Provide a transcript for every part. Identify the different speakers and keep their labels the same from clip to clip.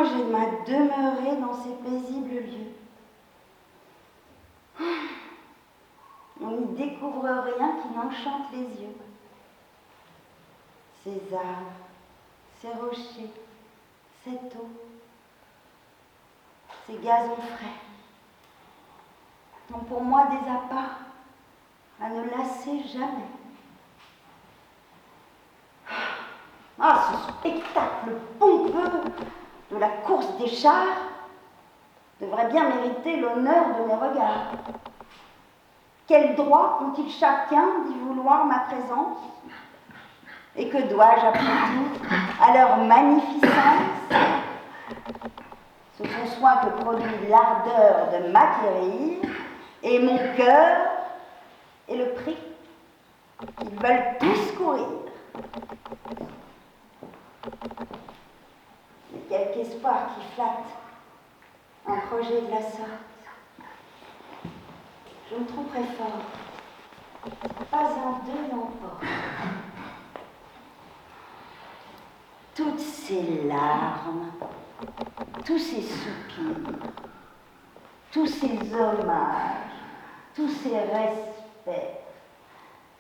Speaker 1: j'aime à demeurer dans ces paisibles lieux. On n'y découvre rien qui n'enchante les yeux. Ces arbres, ces rochers, cette eau, ces gazons frais sont pour moi des apparts à ne lasser jamais. Ah, ce spectacle pompeux de la course des chars devrait bien mériter l'honneur de mes regards. Quel droit ont-ils chacun d'y vouloir ma présence? Et que dois-je après tout à leur magnificence? Ce sont soins que produit l'ardeur de m'acquérir et mon cœur et le prix qu'ils veulent tous courir. Mais quelque espoir qui flatte un projet de la sorte. Je me tromperai fort, pas un d'eux n'emporte. Toutes ces larmes, tous ces soupirs, tous ces hommages, tous ces respects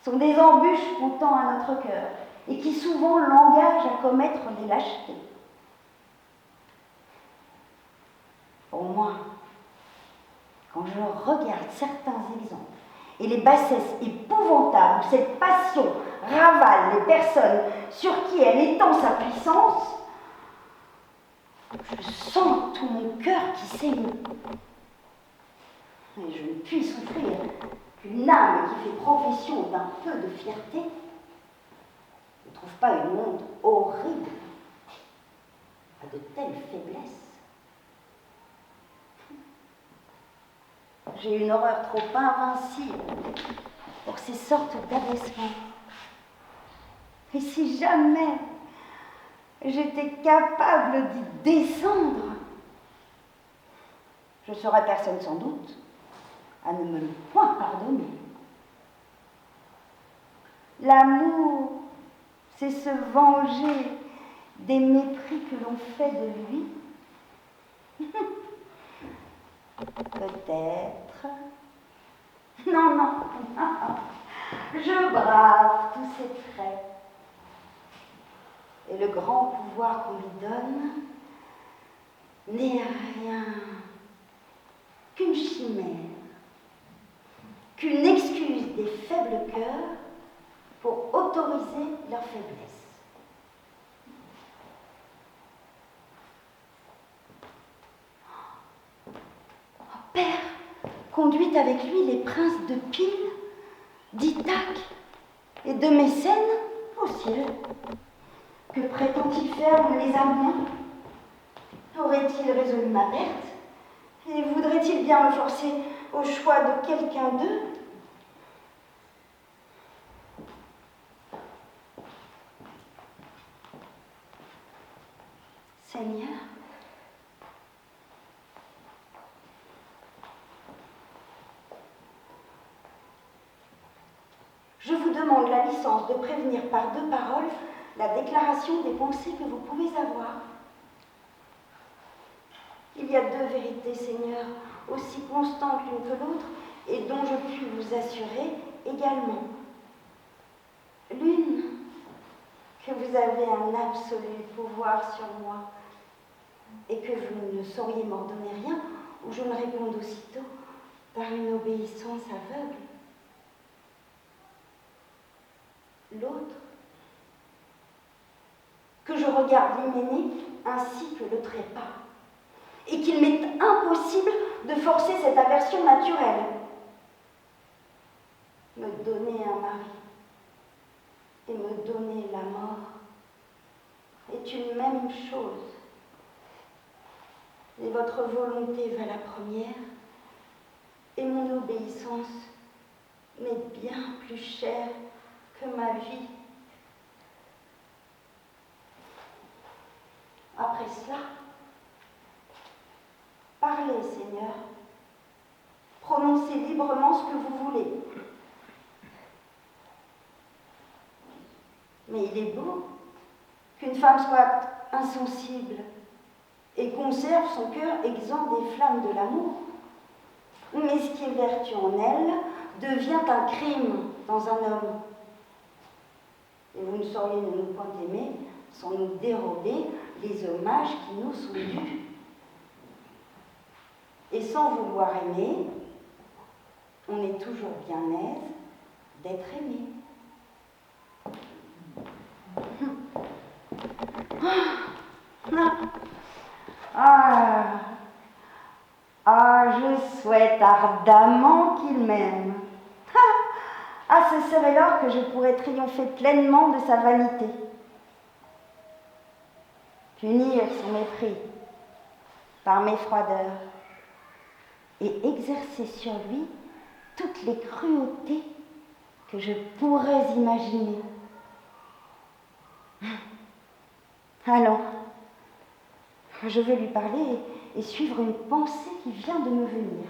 Speaker 1: sont des embûches qu'on tend à notre cœur et qui souvent l'engagent à commettre des lâchetés. Pour moi, quand je regarde certains exemples et les bassesses épouvantables où cette passion ravale les personnes sur qui elle étend sa puissance, je sens tout mon cœur qui s'émeut. Et je ne puis souffrir qu'une âme qui fait profession d'un peu de fierté ne trouve pas une honte horrible à de telles faiblesses. J'ai une horreur trop invincible pour ces sortes d'abaissements. Et si jamais j'étais capable d'y descendre, je serais personne sans doute à ne me le point pardonner. L'amour, c'est se venger des mépris que l'on fait de lui. Peut-être. Non, non, non. Je brave tous ces traits. Et le grand pouvoir qu'on lui donne n'est rien qu'une chimère, qu'une excuse des faibles cœurs pour autoriser leur faiblesse. Père conduit avec lui les princes de Pyle, d'Ithaque et de Mécène au ciel. Que prétend-il faire en les amenant? Aurait-il résolu ma perte? Et voudrait-il bien me forcer au choix de quelqu'un d'eux? Seigneur, je vous demande la licence de prévenir par 2 paroles la déclaration des pensées que vous pouvez avoir. Il y a 2 vérités, Seigneur, aussi constantes l'une que l'autre, et dont je puis vous assurer également. L'une, que vous avez un absolu pouvoir sur moi, et que vous ne sauriez m'ordonner rien, ou je me réponde aussitôt par une obéissance aveugle. L'autre, que je regarde l'hyménée ainsi que le trépas, et qu'il m'est impossible de forcer cette aversion naturelle. Me donner un mari et me donner la mort est une même chose. Et votre volonté va la première, et mon obéissance m'est bien plus chère que ma vie. Après cela, parlez, Seigneur, prononcez librement ce que vous voulez. Mais il est beau qu'une femme soit insensible et conserve son cœur exempt des flammes de l'amour. Mais ce qui est vertu en elle devient un crime dans un homme. Et vous ne sauriez ne nous point aimer sans nous dérober les hommages qui nous sont dus. Et sans vouloir aimer, on est toujours bien aise d'être aimé. Je souhaite ardemment qu'il m'aime. Ce serait lors que je pourrais triompher pleinement de sa vanité, punir son mépris par mes froideurs et exercer sur lui toutes les cruautés que je pourrais imaginer. Allons, je veux lui parler et suivre une pensée qui vient de me venir.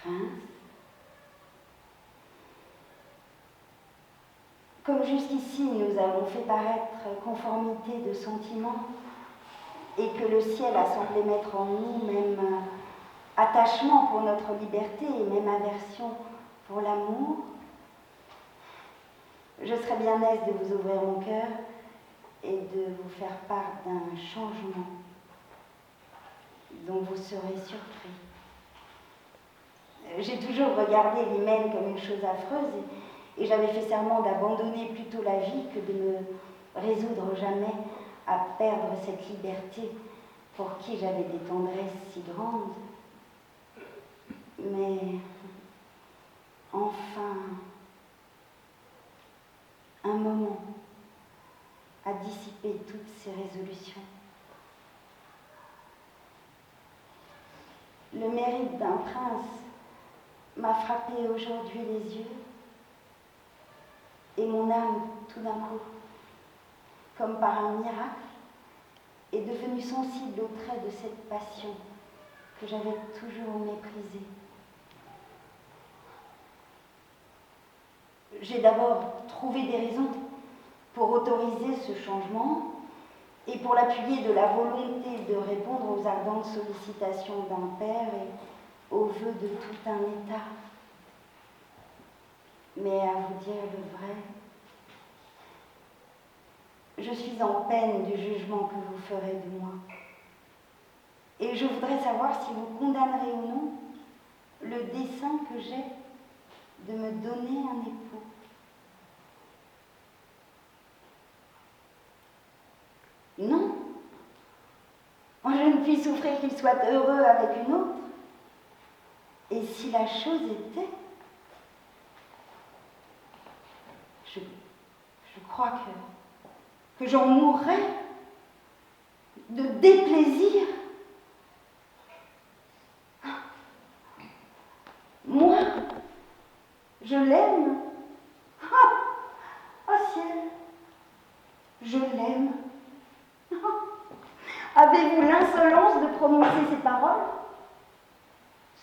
Speaker 1: Prince, comme jusqu'ici nous avons fait paraître conformité de sentiments et que le ciel a semblé mettre en nous même attachement pour notre liberté et même aversion pour l'amour, je serais bien aise de vous ouvrir mon cœur et de vous faire part d'un changement dont vous serez surpris. J'ai toujours regardé l'hymen comme une chose affreuse et j'avais fait serment d'abandonner plutôt la vie que de me résoudre jamais à perdre cette liberté pour qui j'avais des tendresses si grandes. Mais enfin, un moment a dissipé toutes ces résolutions. Le mérite d'un prince m'a frappé aujourd'hui les yeux et mon âme, tout d'un coup, comme par un miracle, est devenue sensible au trait de cette passion que j'avais toujours méprisée. J'ai d'abord trouvé des raisons pour autoriser ce changement et pour l'appuyer de la volonté de répondre aux ardentes sollicitations d'un père et aux vœux de tout un État. Mais à vous dire le vrai, je suis en peine du jugement que vous ferez de moi. Et je voudrais savoir si vous condamnerez ou non le dessein que j'ai de me donner un époux. Non, je ne puis souffrir qu'il soit heureux avec une autre. Et si la chose était, je crois que j'en mourrais de déplaisir. Moi, je l'aime. Oh ciel, je l'aime. Avez-vous l'insolence de prononcer ces paroles?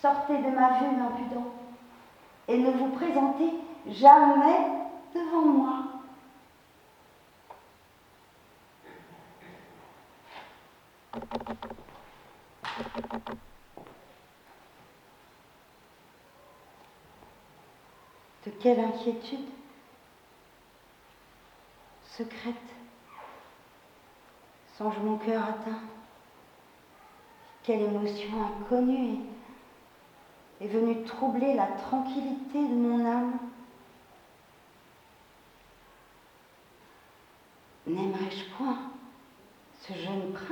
Speaker 1: Sortez de ma vue impudent et ne vous présentez jamais devant moi. De quelle inquiétude secrète songe mon cœur atteint. Quelle émotion inconnue est venue troubler la tranquillité de mon âme. N'aimerais-je point ce jeune prince?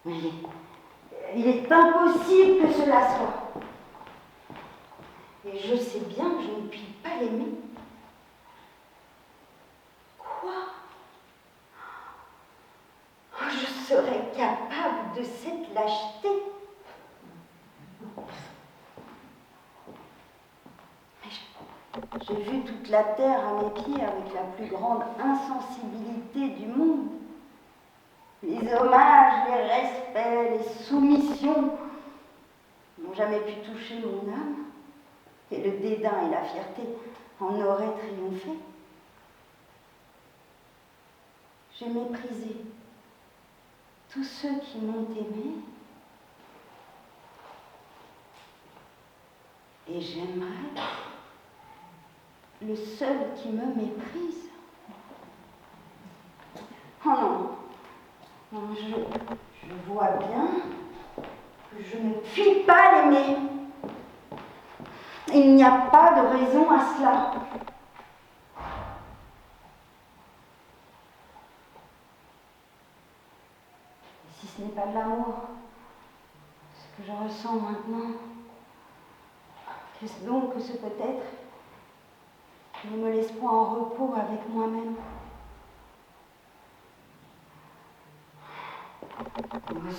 Speaker 1: Mais il est impossible que cela soit. Et je sais bien que je ne puis pas l'aimer. Quoi? Je serais capable de cette lâcheté. J'ai vu toute la terre à mes pieds avec la plus grande insensibilité du monde. Les hommages, les respects, les soumissions n'ont jamais pu toucher mon âme, et le dédain et la fierté en auraient triomphé. j'ai méprisé tous ceux qui m'ont aimé, et j'aimerais le seul qui me méprise. Oh non, non, je vois bien que je ne puis pas l'aimer. Il n'y a pas de raison à cela. Et si ce n'est pas de l'amour, ce que je ressens maintenant, qu'est-ce donc que ce peut-être qui ne me laisse point en repos avec moi-même?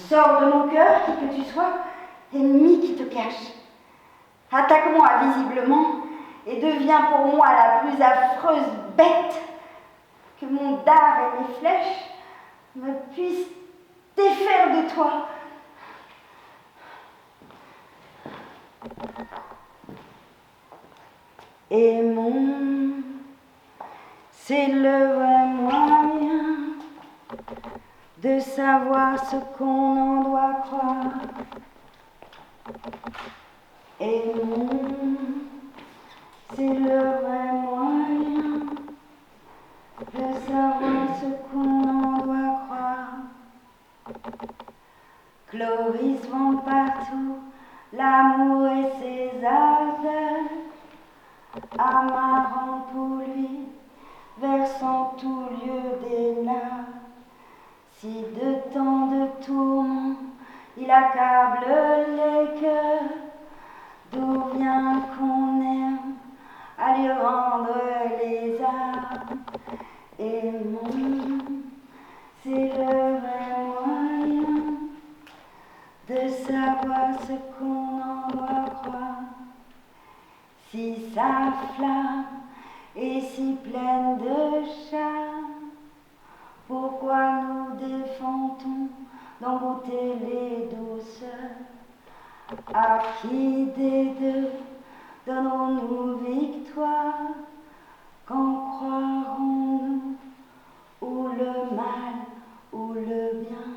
Speaker 1: Sors de mon cœur, qui que tu sois, ennemi qui te cache. Attaque-moi visiblement et deviens pour moi la plus affreuse bête que mon dard et mes flèches me puissent défaire de toi. Aimons, c'est le vrai moyen de savoir ce qu'on en doit croire. Aimons, c'est le vrai moyen de savoir ce qu'on en doit croire. Cloris vend partout l'amour et ses ardeurs, amarrant pour lui, versant tout lieu des larmes. Si de tant de tourments il accable les cœurs, d'où vient qu'on aime à lui rendre les âmes? Aimons, c'est le vrai moyen de savoir ce qu'on en doit croire. Si sa flamme est si pleine de charme, pourquoi nous défend-on d'en goûter les douceurs? À qui des deux donnerons-nous victoire? Qu'en croirons-nous? Ou le mal ou le bien?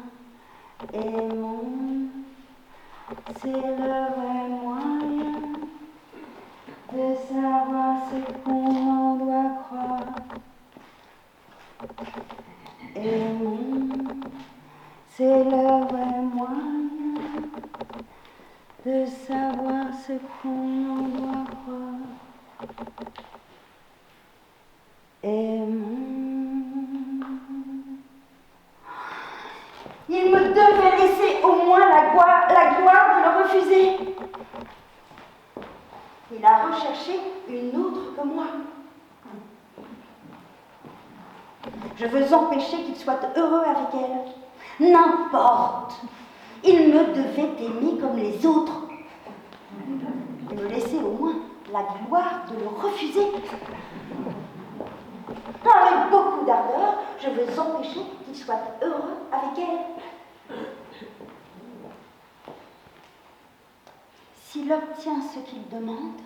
Speaker 1: Aimons, c'est le vrai moyen de savoir ce qu'on en doit croire. Aimons, c'est le vrai moyen de savoir ce qu'on en doit croire. Aimons. Il me devait laisser au moins la gloire de le refuser. Il a recherché une autre que moi. Je veux empêcher qu'il soit heureux avec elle. N'importe. Il me devait aimer comme les autres. Et me laisser au moins la gloire de le refuser. Avec beaucoup d'ardeur, je veux empêcher qu'il soit heureux avec elle. S'il obtient ce qu'il demande,